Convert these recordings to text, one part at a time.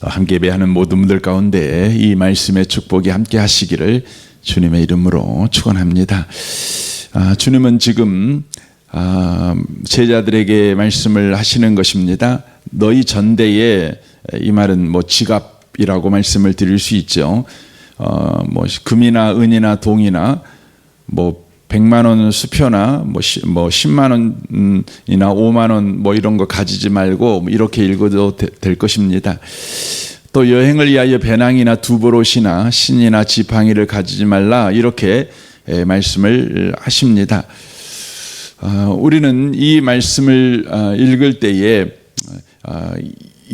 함께 예배하는 모든 분들 가운데 이 말씀의 축복이 함께 하시기를 주님의 이름으로 축원합니다. 주님은 지금 제자들에게 말씀을 하시는 것입니다. 너희 전대에, 이 말은 지갑이라고 말씀을 드릴 수 있죠. 금이나 은이나 동이나 100만 원 수표나 10만 원이나 5만 원 이런 거 가지지 말고 이렇게 읽어도 될 것입니다. 또 여행을 위하여 배낭이나 두보롯이나 신이나 지팡이를 가지지 말라, 이렇게 말씀을 하십니다. 우리는 이 말씀을 읽을 때에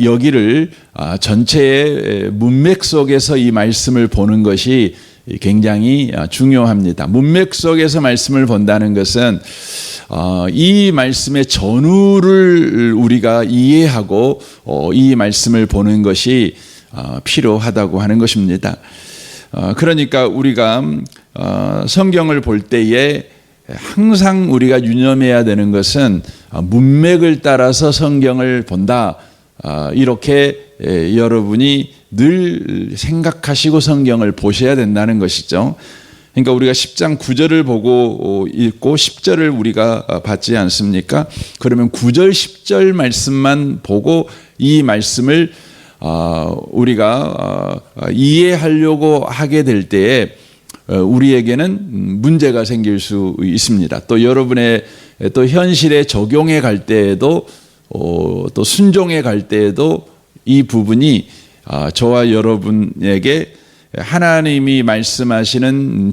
여기를 전체의 문맥 속에서 이 말씀을 보는 것이 굉장히 중요합니다. 문맥 속에서 말씀을 본다는 것은 이 말씀의 전후를 우리가 이해하고 이 말씀을 보는 것이 필요하다고 하는 것입니다. 그러니까 우리가 성경을 볼 때에 항상 우리가 유념해야 되는 것은 문맥을 따라서 성경을 본다, 이렇게 여러분이 늘 생각하시고 성경을 보셔야 된다는 것이죠. 그러니까 우리가 10장 9절을 보고 읽고 10절을 우리가 받지 않습니까? 그러면 9절 10절 말씀만 보고 이 말씀을 우리가 이해하려고 하게 될 때에 우리에게는 문제가 생길 수 있습니다. 또 여러분의 또 현실에 적용해 갈 때에도 또 순종해 갈 때에도 이 부분이 저와 여러분에게 하나님이 말씀하시는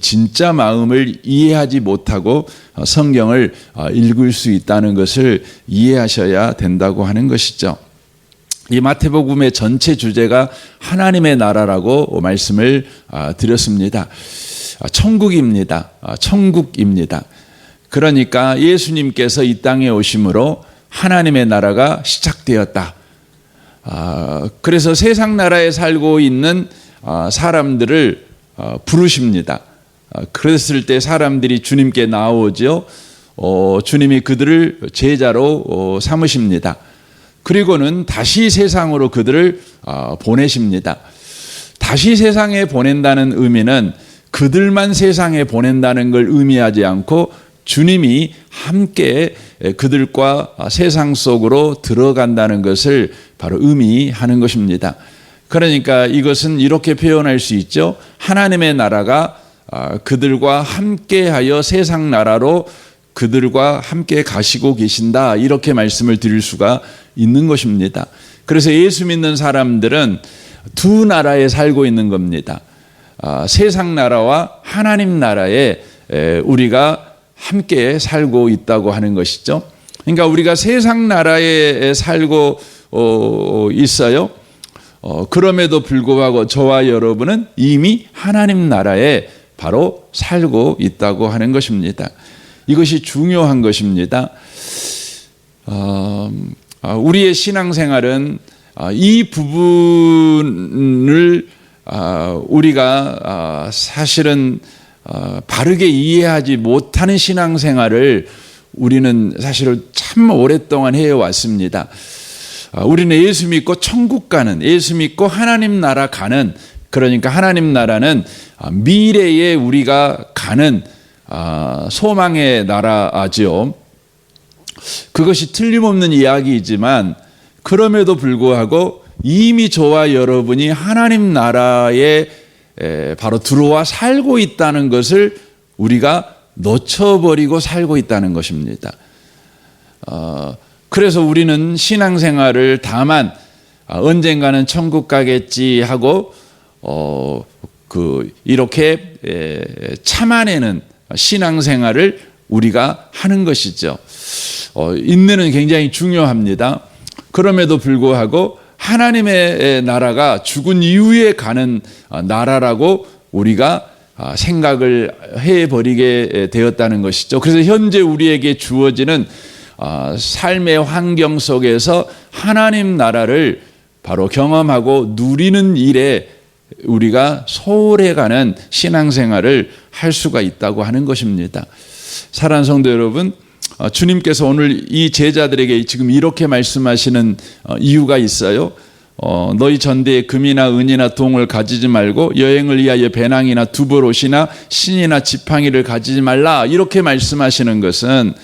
진짜 마음을 이해하지 못하고 성경을 읽을 수 있다는 것을 이해하셔야 된다고 하는 것이죠. 이 마태복음의 전체 주제가 하나님의 나라라고 말씀을 드렸습니다. 천국입니다. 천국입니다. 그러니까 예수님께서 이 땅에 오심으로 하나님의 나라가 시작되었다. 그래서 세상 나라에 살고 있는 사람들을 부르십니다. 그랬을 때 사람들이 주님께 나오죠. 주님이 그들을 제자로 삼으십니다. 그리고는 다시 세상으로 그들을 보내십니다. 다시 세상에 보낸다는 의미는 그들만 세상에 보낸다는 걸 의미하지 않고 주님이 함께 그들과 세상 속으로 들어간다는 것을 바로 의미하는 것입니다. 그러니까 이것은 이렇게 표현할 수 있죠. 하나님의 나라가 그들과 함께하여 세상 나라로 그들과 함께 가시고 계신다, 이렇게 말씀을 드릴 수가 있는 것입니다. 그래서 예수 믿는 사람들은 두 나라에 살고 있는 겁니다. 세상 나라와 하나님 나라에 우리가 함께 살고 있다고 하는 것이죠. 그러니까 우리가 세상 나라에 살고 있어요. 그럼에도 불구하고 저와 여러분은 이미 하나님 나라에 바로 살고 있다고 하는 것입니다. 이것이 중요한 것입니다. 우리의 신앙생활은 이 부분을 우리가 사실은 바르게 이해하지 못하는 신앙생활을 우리는 사실 참 오랫동안 해왔습니다. 우리는 예수 믿고 천국 가는, 예수 믿고 하나님 나라 가는, 그러니까 하나님 나라는 미래에 우리가 가는 소망의 나라죠. 그것이 틀림없는 이야기이지만 그럼에도 불구하고 이미 저와 여러분이 하나님 나라에 바로 들어와 살고 있다는 것을 우리가 놓쳐버리고 살고 있다는 것입니다. 그래서 우리는 신앙생활을 다만 언젠가는 천국 가겠지 하고 이렇게 참아내는 신앙생활을 우리가 하는 것이죠. 인내는 굉장히 중요합니다. 그럼에도 불구하고 하나님의 나라가 죽은 이후에 가는 나라라고 우리가 생각을 해버리게 되었다는 것이죠. 그래서 현재 우리에게 주어지는 삶의 환경 속에서 하나님 나라를 바로 경험하고 누리는 일에 우리가 소홀해가는 신앙생활을 할 수가 있다고 하는 것입니다. 사랑하는 성도 여러분, 주님께서 오늘 이 제자들에게 지금 이렇게 말씀하시는 이유가 있어요. 너희 전대에 금이나 은이나 동을 가지지 말고 여행을 위하여 배낭이나 두벌옷이나 신이나 지팡이를 가지지 말라. 이렇게 말씀하시는 것은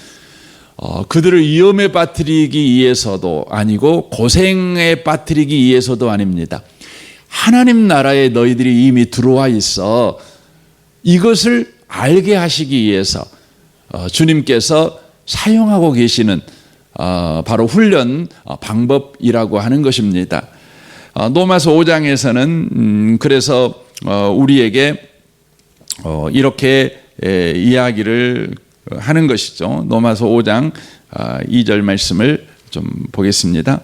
그들을 위험에 빠뜨리기 위해서도 아니고 고생에 빠뜨리기 위해서도 아닙니다. 하나님 나라에 너희들이 이미 들어와 있어 이것을 알게 하시기 위해서 주님께서 사용하고 계시는 바로 훈련 방법이라고 하는 것입니다. 로마서 5장에서는 그래서 우리에게 이렇게 이야기를 하는 것이죠. 로마서 5장 2절 말씀을 좀 보겠습니다.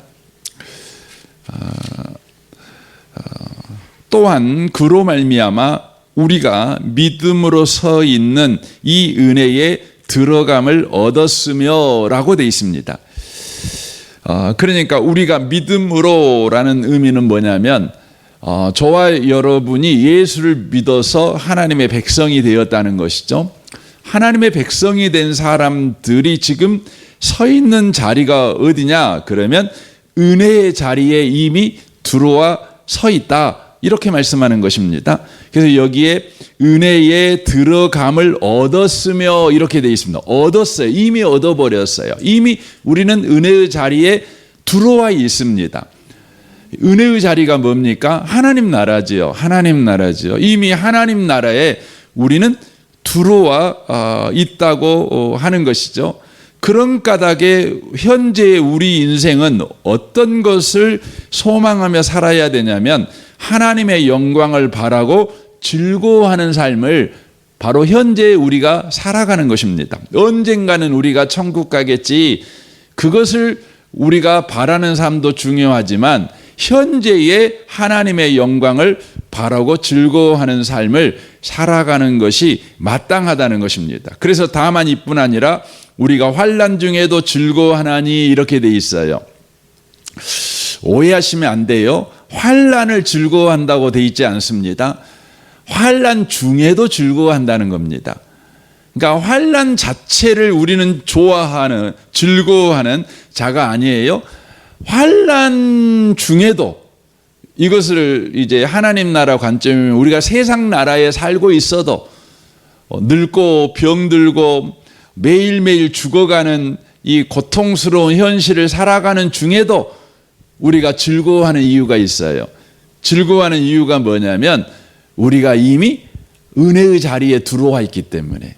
또한 그로 말미암아 우리가 믿음으로 서 있는 이 은혜에 들어감을 얻었으며 라고 되어 있습니다. 그러니까 우리가 믿음으로라는 의미는 뭐냐면 저와 여러분이 예수를 믿어서 하나님의 백성이 되었다는 것이죠. 하나님의 백성이 된 사람들이 지금 서 있는 자리가 어디냐? 그러면 은혜의 자리에 이미 들어와 서 있다. 이렇게 말씀하는 것입니다. 그래서 여기에 은혜에 들어감을 얻었으며 이렇게 되어 있습니다. 얻었어요. 이미 얻어버렸어요. 이미 우리는 은혜의 자리에 들어와 있습니다. 은혜의 자리가 뭡니까? 하나님 나라지요. 하나님 나라지요. 이미 하나님 나라에 우리는 들어와 있다고 하는 것이죠. 그런 까닭에 현재의 우리 인생은 어떤 것을 소망하며 살아야 되냐면 하나님의 영광을 바라고 즐거워하는 삶을 바로 현재 우리가 살아가는 것입니다. 언젠가는 우리가 천국 가겠지. 그것을 우리가 바라는 삶도 중요하지만 현재의 하나님의 영광을 바라고 즐거워하는 삶을 살아가는 것이 마땅하다는 것입니다. 그래서 다만 이뿐 아니라 우리가 환난 중에도 즐거워하나니 이렇게 돼 있어요. 오해하시면 안 돼요. 환난을 즐거워한다고 돼 있지 않습니다. 환난 중에도 즐거워한다는 겁니다. 그러니까 환난 자체를 우리는 좋아하는, 즐거워하는 자가 아니에요. 환난 중에도 이것을 이제 하나님 나라 관점이면 우리가 세상 나라에 살고 있어도 늙고 병들고 매일매일 죽어가는 이 고통스러운 현실을 살아가는 중에도 우리가 즐거워하는 이유가 있어요. 즐거워하는 이유가 뭐냐면 우리가 이미 은혜의 자리에 들어와 있기 때문에.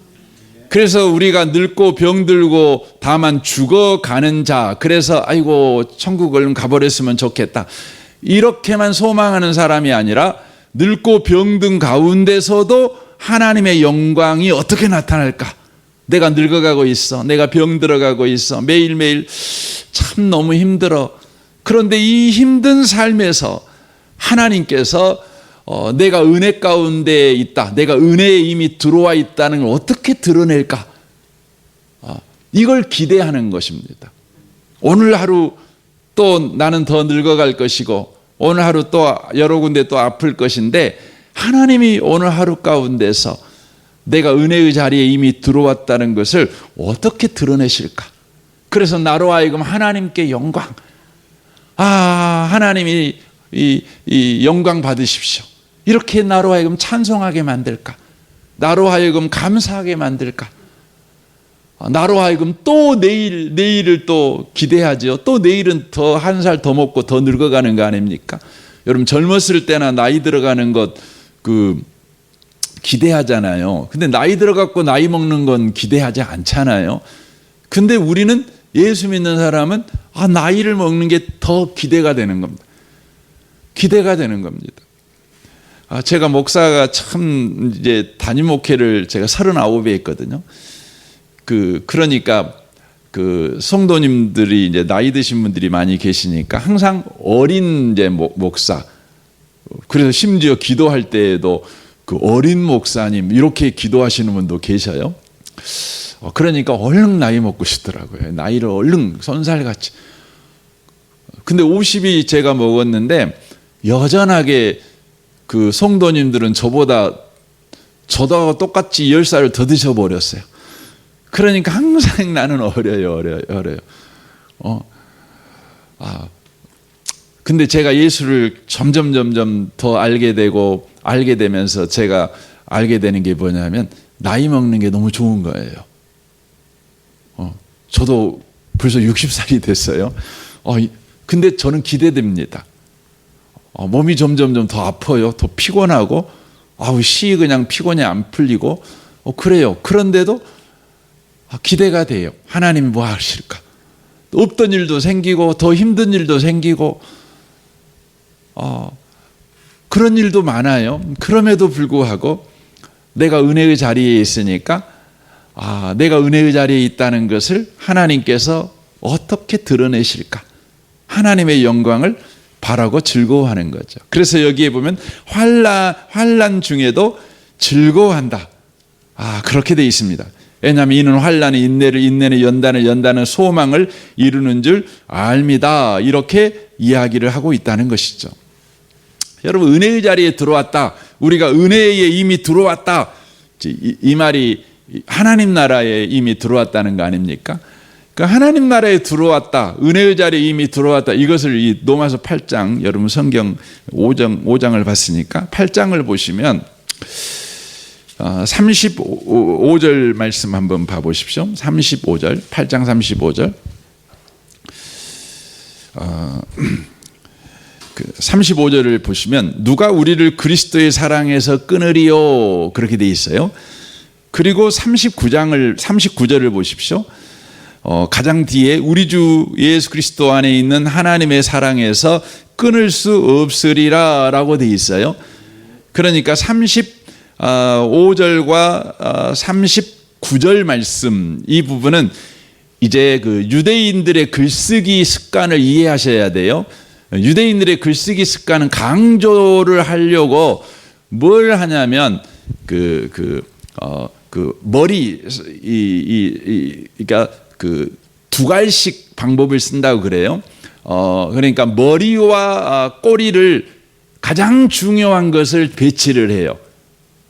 그래서 우리가 늙고 병들고 다만 죽어가는 자, 그래서 아이고 천국 얼른 가버렸으면 좋겠다, 이렇게만 소망하는 사람이 아니라 늙고 병든 가운데서도 하나님의 영광이 어떻게 나타날까? 내가 늙어가고 있어, 내가 병들어가고 있어, 매일매일 참 너무 힘들어. 그런데 이 힘든 삶에서 하나님께서 내가 은혜 가운데 있다, 내가 은혜에 이미 들어와 있다는 걸 어떻게 드러낼까? 이걸 기대하는 것입니다. 오늘 하루 또 나는 더 늙어갈 것이고 오늘 하루 또 여러 군데 또 아플 것인데 하나님이 오늘 하루 가운데서 내가 은혜의 자리에 이미 들어왔다는 것을 어떻게 드러내실까? 그래서 나로 하여금 하나님께 영광, 하나님이 이 영광 받으십시오, 이렇게 나로 하여금 찬송하게 만들까? 나로 하여금 감사하게 만들까? 나로 하여금 또 내일을 또 기대하죠. 또 내일은 더 한 살 더 먹고 더 늙어가는 거 아닙니까? 여러분 젊었을 때나 나이 들어가는 것 기대하잖아요. 근데 나이 들어갖고 나이 먹는 건 기대하지 않잖아요. 근데 우리는 예수 믿는 사람은 나이를 먹는 게 더 기대가 되는 겁니다. 기대가 되는 겁니다. 제가 목사가 참 이제 담임 목회를 제가 39에 했거든요. 그러니까 성도님들이 이제 나이 드신 분들이 많이 계시니까 항상 어린 이제 목사, 그래서 심지어 기도할 때에도 그 어린 목사님 이렇게 기도하시는 분도 계셔요. 그러니까 얼른 나이 먹고 싶더라고요. 나이를 얼른 손살같이. 근데 50이 제가 먹었는데 여전하게 그 성도님들은 저보다 저도 똑같이 10살을 더 드셔버렸어요. 그러니까 항상 나는 어려요. 근데 제가 예수를 점점 더 알게 되면서 제가 알게 되는 게 뭐냐면 나이 먹는 게 너무 좋은 거예요. 저도 벌써 60살이 됐어요. 근데 저는 기대됩니다. 몸이 점점 더 아파요. 더 피곤하고, 그냥 피곤이 안 풀리고, 그래요. 그런데도 기대가 돼요. 하나님이 뭐 하실까? 없던 일도 생기고, 더 힘든 일도 생기고, 그런 일도 많아요. 그럼에도 불구하고 내가 은혜의 자리에 있으니까, 내가 은혜의 자리에 있다는 것을 하나님께서 어떻게 드러내실까? 하나님의 영광을 바라고 즐거워하는 거죠. 그래서 여기에 보면 환난 중에도 즐거워한다. 그렇게 돼 있습니다. 왜냐하면 이는 환난이 인내를, 인내는 연단은 소망을 이루는 줄 압니다. 이렇게 이야기를 하고 있다는 것이죠. 여러분, 은혜의 자리에 들어왔다. 우리가 은혜에 이미 들어왔다. 이 말이 하나님 나라에 이미 들어왔다는 거 아닙니까? 그러니까 하나님 나라에 들어왔다. 은혜의 자리에 이미 들어왔다. 이것을 이 로마서 8장, 여러분 성경 5장을 봤으니까 8장을 보시면 35절 말씀 한번 봐보십시오. 35절, 8장 35절. 35절을 보시면 누가 우리를 그리스도의 사랑에서 끊으리요? 그렇게 돼 있어요. 그리고 39절을 보십시오. 가장 뒤에 우리 주 예수 그리스도 안에 있는 하나님의 사랑에서 끊을 수 없으리라 라고 돼 있어요. 그러니까 35절과 39절 말씀, 이 부분은 이제 그 유대인들의 글쓰기 습관을 이해하셔야 돼요. 유대인들의 글쓰기 습관은 강조를 하려고 뭘 하냐면 머리 그러니까 그 두 갈씩 방법을 쓴다고 그래요. 그러니까 머리와 꼬리를 가장 중요한 것을 배치를 해요.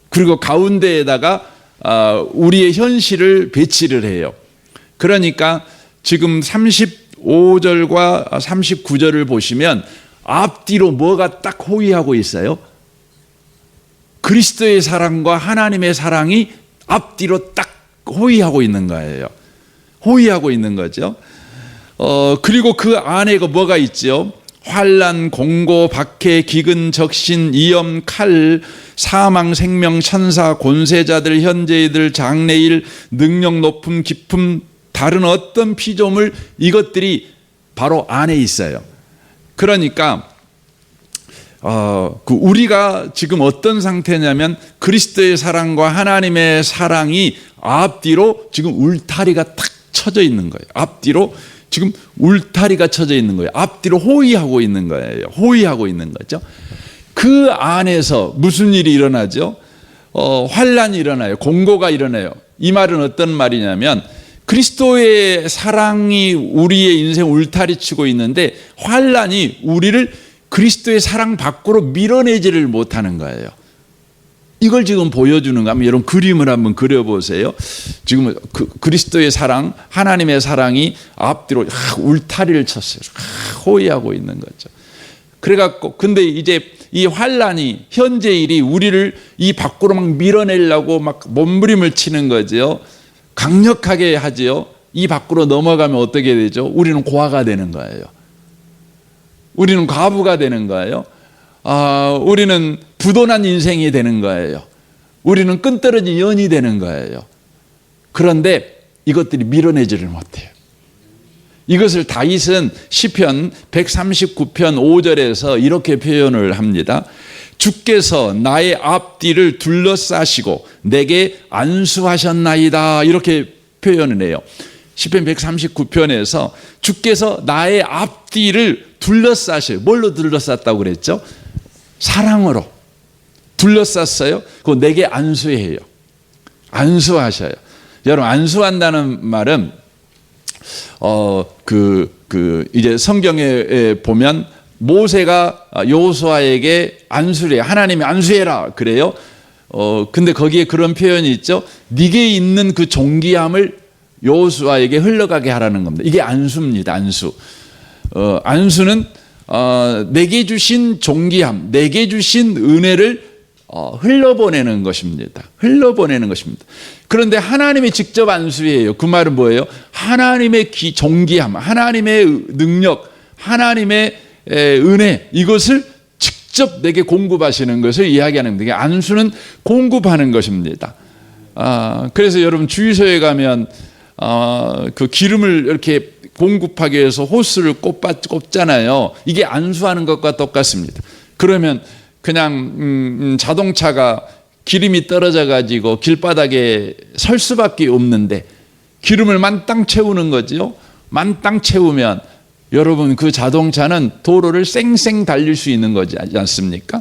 그리고 가운데에다가 우리의 현실을 배치를 해요. 그러니까 지금 35절과 39절을 보시면 앞뒤로 뭐가 딱 호위하고 있어요? 그리스도의 사랑과 하나님의 사랑이 앞뒤로 딱 호위하고 있는 거예요. 호위하고 있는 거죠. 그리고 그 안에 뭐가 있죠? 환난, 공고, 박해, 기근, 적신, 위험, 칼, 사망, 생명, 천사, 권세자들, 현재이들, 장래일, 능력 높음, 깊음, 다른 어떤 피조물, 이것들이 바로 안에 있어요. 그러니까 우리가 지금 어떤 상태냐면 그리스도의 사랑과 하나님의 사랑이 앞뒤로 지금 울타리가 탁 쳐져 있는 거예요. 앞뒤로 지금 울타리가 쳐져 있는 거예요. 앞뒤로 호위하고 있는 거예요. 호위하고 있는 거죠. 그 안에서 무슨 일이 일어나죠? 환난이 일어나요. 공고가 일어나요. 이 말은 어떤 말이냐면 그리스도의 사랑이 우리의 인생 울타리 치고 있는데 환난이 우리를 그리스도의 사랑 밖으로 밀어내지를 못하는 거예요. 이걸 지금 보여주는 거 하면 여러분 그림을 한번 그려보세요. 지금 그리스도의 사랑, 하나님의 사랑이 앞뒤로 울타리를 쳤어요. 호위하고 있는 거죠. 그래갖고 근데 이제 이 환난이 현재 일이 우리를 이 밖으로 막 밀어내려고 막 몸부림을 치는 거죠. 강력하게 하지요. 이 밖으로 넘어가면 어떻게 되죠? 우리는 고아가 되는 거예요. 우리는 과부가 되는 거예요. 우리는 부도난 인생이 되는 거예요. 우리는 끈떨어진 연이 되는 거예요. 그런데 이것들이 밀어내지를 못해요. 이것을 다윗은 시편 139편 5절에서 이렇게 표현을 합니다. 주께서 나의 앞뒤를 둘러싸시고 내게 안수하셨나이다. 이렇게 표현을 해요. 시편 139편에서 주께서 나의 앞뒤를 둘러싸셔요. 뭘로 둘러쌌다고 그랬죠? 사랑으로 둘러쌌어요. 그거 내게 안수해요. 안수하셔요. 여러분, 안수한다는 말은 이제 성경에 보면 모세가 여호수아에게 안수를 해요. 하나님이 안수해라 그래요. 근데 거기에 그런 표현이 있죠. 네게 있는 그 존귀함을 여호수아에게 흘러가게 하라는 겁니다. 이게 안수입니다. 안수. 안수는 내게 주신 존귀함, 내게 주신 은혜를 흘러보내는 것입니다. 흘러보내는 것입니다. 그런데 하나님이 직접 안수해요. 그 말은 뭐예요? 하나님의 존귀함, 하나님의 능력, 하나님의 은혜, 이것을 직접 내게 공급하시는 것을 이야기하는 거예요. 안수는 공급하는 것입니다. 그래서 여러분 주유소에 가면 그 기름을 이렇게 공급하기 위해서 호스를 꼽잖아요. 이게 안수하는 것과 똑같습니다. 그러면 그냥 자동차가 기름이 떨어져 가지고 길바닥에 설 수밖에 없는데 기름을 만땅 채우는 거죠. 만땅 채우면 여러분 그 자동차는 도로를 쌩쌩 달릴 수 있는 거지 않습니까?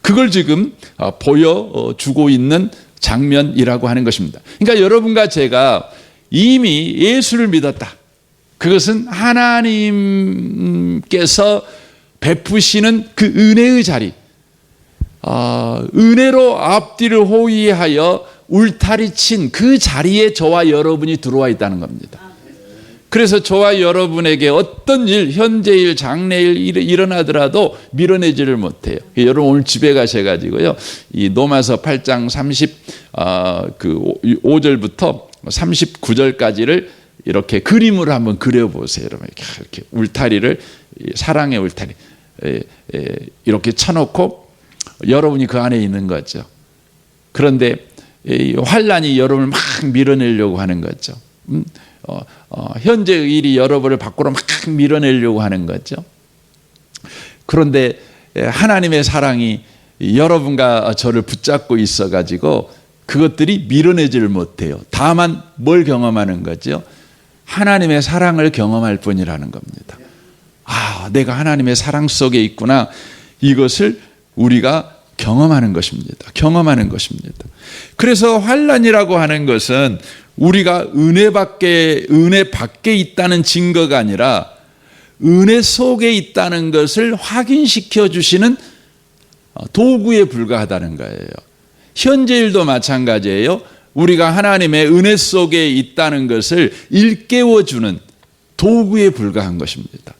그걸 지금 보여주고 있는 장면이라고 하는 것입니다. 그러니까 여러분과 제가 이미 예수를 믿었다. 그것은 하나님께서 베푸시는 그 은혜의 자리, 은혜로 앞뒤를 호위하여 울타리 친 그 자리에 저와 여러분이 들어와 있다는 겁니다. 그래서 저와 여러분에게 어떤 일, 현재일, 장래일 일어나더라도 밀어내지를 못해요. 여러분 오늘 집에 가셔가지고요, 이 로마서 8장 35절부터 39절까지를 이렇게 그림으로 한번 그려보세요. 여러분 이렇게 울타리를, 사랑의 울타리 이렇게 쳐놓고 여러분이 그 안에 있는 거죠. 그런데 환란이 여러분을 막 밀어내려고 하는 거죠. 현재의 일이 여러분을 밖으로 막 밀어내려고 하는 거죠. 그런데 하나님의 사랑이 여러분과 저를 붙잡고 있어가지고 그것들이 밀어내지를 못해요. 다만 뭘 경험하는 거죠? 하나님의 사랑을 경험할 뿐이라는 겁니다. 내가 하나님의 사랑 속에 있구나. 이것을 우리가 경험하는 것입니다. 경험하는 것입니다. 그래서 환란이라고 하는 것은 우리가 은혜 밖에 있다는 증거가 아니라 은혜 속에 있다는 것을 확인시켜 주시는 도구에 불과하다는 거예요. 현재일도 마찬가지예요. 우리가 하나님의 은혜 속에 있다는 것을 일깨워주는 도구에 불과한 것입니다.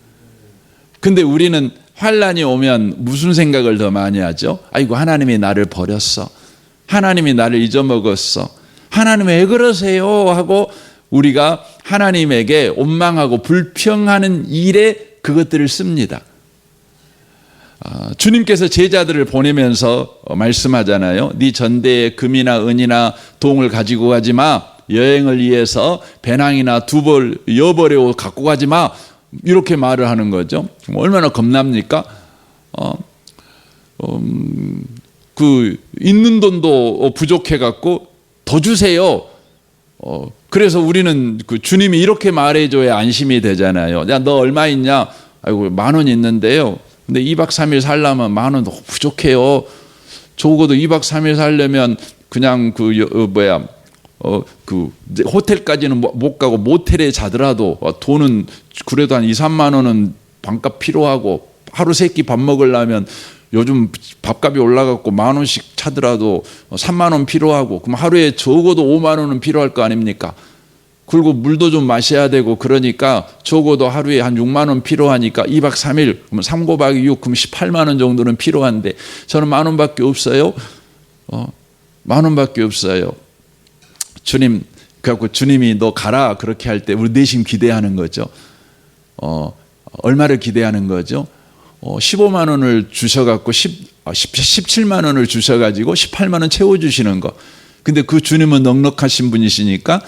근데 우리는 환란이 오면 무슨 생각을 더 많이 하죠? 아이고, 하나님이 나를 버렸어. 하나님이 나를 잊어먹었어. 하나님 왜 그러세요? 하고 우리가 하나님에게 원망하고 불평하는 일에 그것들을 씁니다. 주님께서 제자들을 보내면서 말씀하잖아요. 네 전대에 금이나 은이나 동을 가지고 가지 마. 여행을 위해서 배낭이나 두벌 여벌의 옷 갖고 가지 마. 이렇게 말을 하는 거죠. 얼마나 겁납니까? 그 있는 돈도 부족해 갖고 더 주세요. 그래서 우리는 그 주님이 이렇게 말해줘야 안심이 되잖아요. 야, 너 얼마 있냐? 아이고, 10,000원 있는데요. 근데 2박 3일 살려면 10,000원 너무 부족해요. 적어도 2박 3일 살려면 그냥 그 호텔까지는 못 가고 모텔에 자더라도 돈은 그래도 한 2-3만 원은 방값 필요하고, 하루 세 끼 밥 먹으려면 요즘 밥값이 올라갔고 10,000원씩 차더라도 3만 원 필요하고, 그럼 하루에 적어도 5만 원은 필요할 거 아닙니까? 그리고 물도 좀 마셔야 되고, 그러니까 적어도 하루에 한 6만 원 필요하니까 2박 3일 그러면 3, 9박 6, 그럼 18만 원 정도는 필요한데 저는 10,000원밖에 없어요. 10,000원밖에 없어요. 주님, 그래갖고 주님이 너 가라 그렇게 할 때 우리 내심 기대하는 거죠. 얼마를 기대하는 거죠? 15만 원을 주셔갖고 17만 원을 주셔가지고 18만 원 채워주시는 거. 근데 그 주님은 넉넉하신 분이시니까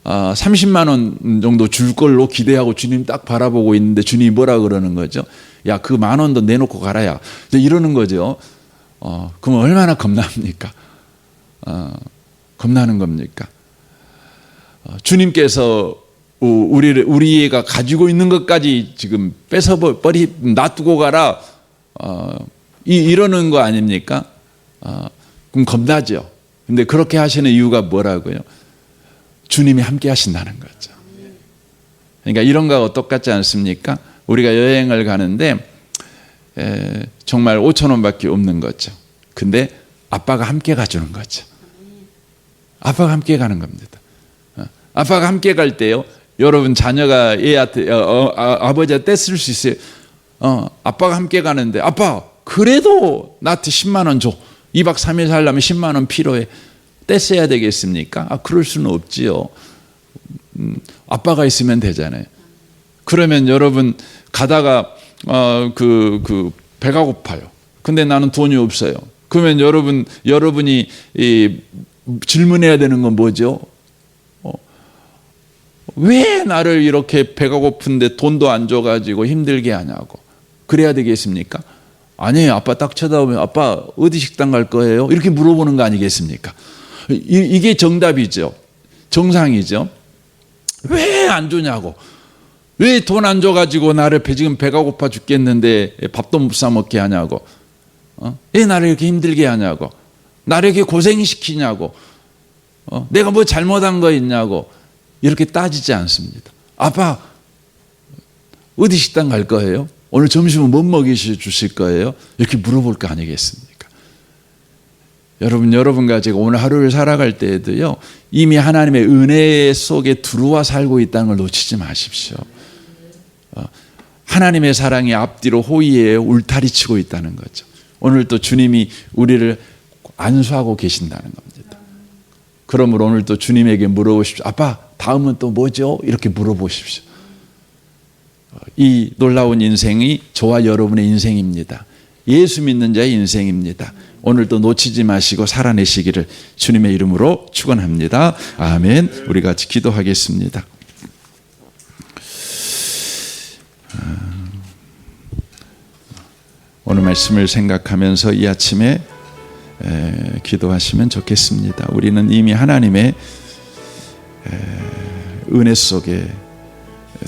30만 원 정도 줄 걸로 기대하고 주님 딱 바라보고 있는데 주님이 뭐라 그러는 거죠? 야, 그 10,000원도 내놓고 가라야. 이러는 거죠. 그럼 얼마나 겁납니까? 겁나는 겁니까? 주님께서 우리가 가지고 있는 것까지 지금 뺏어버리 놔두고 가라, 이러는 거 아닙니까? 그럼 겁나죠. 근데 그렇게 하시는 이유가 뭐라고요? 주님이 함께 하신다는 거죠. 그러니까 이런 거하고 똑같지 않습니까? 우리가 여행을 가는데 정말 5,000원밖에 없는 거죠. 근데 아빠가 함께 가주는 거죠. 아빠가 함께 가는 겁니다. 아빠가 함께 갈 때요, 여러분 자녀가 애한테 아버지한테 떼쓸 수 있어요. 아빠가 함께 가는데 아빠 그래도 나한테 10만 원 줘. 2박 3일 살려면 10만 원 필요해. 떼써야 되겠습니까? 그럴 수는 없지요. 아빠가 있으면 되잖아요. 그러면 여러분 가다가 배가 고파요. 근데 나는 돈이 없어요. 그러면 여러분이 질문해야 되는 건 뭐죠? 왜 나를 이렇게 배가 고픈데 돈도 안 줘가지고 힘들게 하냐고. 그래야 되겠습니까? 아니에요. 아빠 딱 쳐다보면 아빠 어디 식당 갈 거예요? 이렇게 물어보는 거 아니겠습니까? 이게 정답이죠. 정상이죠. 왜 안 주냐고. 왜 돈 안 줘가지고 나를 지금 배가 고파 죽겠는데 밥도 못 사 먹게 하냐고. 왜 나를 이렇게 힘들게 하냐고. 나를 이렇게 고생시키냐고. 내가 뭐 잘못한 거 있냐고. 이렇게 따지지 않습니다. 아빠 어디 식당 갈 거예요? 오늘 점심은 뭐 먹이셔 주실 거예요? 이렇게 물어볼 거 아니겠습니까? 여러분과 제가 오늘 하루를 살아갈 때에도요, 이미 하나님의 은혜 속에 들어와 살고 있다는 걸 놓치지 마십시오. 하나님의 사랑이 앞뒤로 호의에 울타리 치고 있다는 거죠. 오늘 또 주님이 우리를 안수하고 계신다는 겁니다. 그러므로 오늘 또 주님에게 물어보십시오. 아빠 다음은 또 뭐죠? 이렇게 물어보십시오. 이 놀라운 인생이 저와 여러분의 인생입니다. 예수 믿는 자의 인생입니다. 오늘도 놓치지 마시고 살아내시기를 주님의 이름으로 축원합니다. 아멘. 우리 같이 기도하겠습니다. 오늘 말씀을 생각하면서 이 아침에 기도하시면 좋겠습니다. 우리는 이미 하나님의 은혜 속에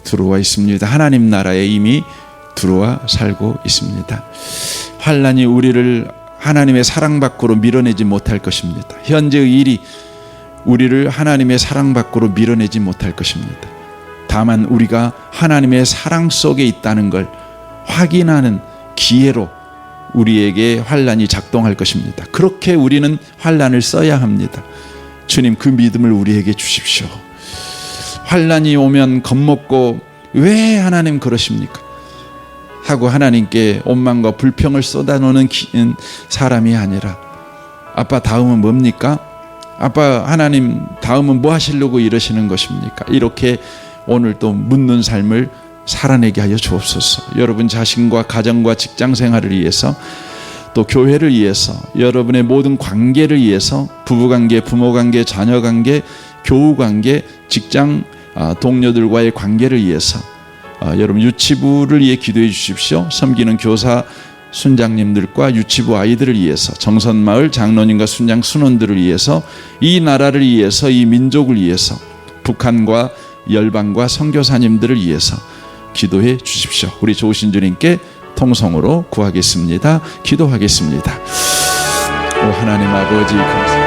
들어와 있습니다. 하나님 나라에 이미 들어와 살고 있습니다. 환난이 우리를 하나님의 사랑 밖으로 밀어내지 못할 것입니다. 현재의 일이 우리를 하나님의 사랑 밖으로 밀어내지 못할 것입니다. 다만 우리가 하나님의 사랑 속에 있다는 걸 확인하는 기회로 우리에게 환난이 작동할 것입니다. 그렇게 우리는 환난을 써야 합니다. 주님 그 믿음을 우리에게 주십시오. 환난이 오면 겁먹고 왜 하나님 그러십니까? 하고 하나님께 원망과 불평을 쏟아놓는 사람이 아니라 아빠 다음은 뭡니까? 아빠 하나님 다음은 뭐 하시려고 이러시는 것입니까? 이렇게 오늘 또 묻는 삶을 살아내게 하여 주옵소서. 여러분 자신과 가정과 직장 생활을 위해서 또 교회를 위해서 여러분의 모든 관계를 위해서 부부관계, 부모관계, 자녀관계, 교우관계, 직장 동료들과의 관계를 위해서 여러분 유치부를 위해 기도해 주십시오. 섬기는 교사 순장님들과 유치부 아이들을 위해서 정선마을 장로님과 순장 순원들을 위해서 이 나라를 위해서 이 민족을 위해서 북한과 열방과 선교사님들을 위해서 기도해 주십시오. 우리 좋으신 주님께 통성으로 구하겠습니다. 기도하겠습니다. 오 하나님 아버지 감사합니다.